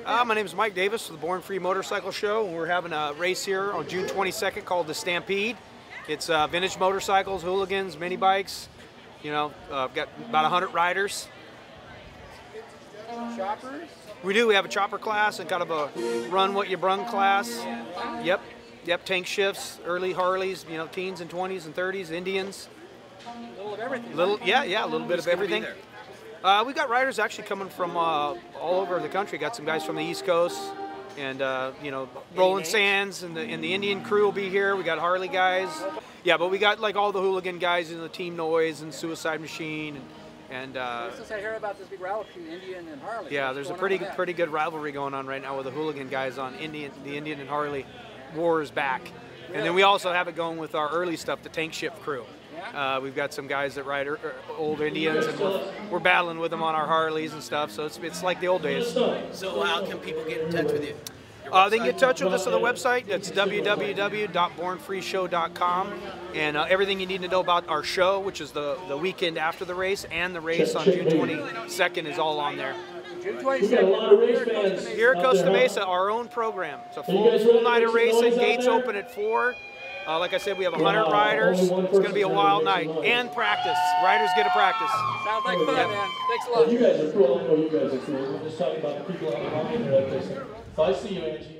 My name is Mike Davis with the Born Free Motorcycle Show, and we're having a race here on June 22nd called the Stampede. It's vintage motorcycles, hooligans, mini bikes. You know, got about 100 riders. Choppers? We do. We have a chopper class and kind of a run what you brung class. Yep. Tank shifts, early Harleys, you know, teens and 20s and 30s, Indians. A little of everything. Yeah, a little bit of everything. We've got riders actually coming from all over the country. Got some guys from the East Coast, and you know, Roland Sands and the Indian crew will be here. We got Harley guys. Yeah, but we got like all the hooligan guys in the Team Noise and Suicide Machine, and Since I hear about this big rivalry between Indian and Harley. yeah, there's a pretty good rivalry going on right now with the hooligan guys on the Indian and Harley war is back. And then we also have it going with our early stuff, the Tank Shift crew. We've got some guys that ride old Indians, and we're battling with them on our Harleys and stuff, so it's like the old days. So how can people get in touch with you? They can get in touch with us on the website. It's www.bornfreeshow.com, and everything you need to know about our show, which is the weekend after the race, and the race on June 22nd is all on there. June 22nd, here at Costa Mesa, our own program. It's a full night of racing. Gates open at 4. Like I said, we have 100 riders. It's going to be a wild night. And practice. Riders get to practice. sounds like fun, man. Thanks a lot. You guys are cool. I know you guys are cool. I'm just talking about the people on the line. If I see you, Angie.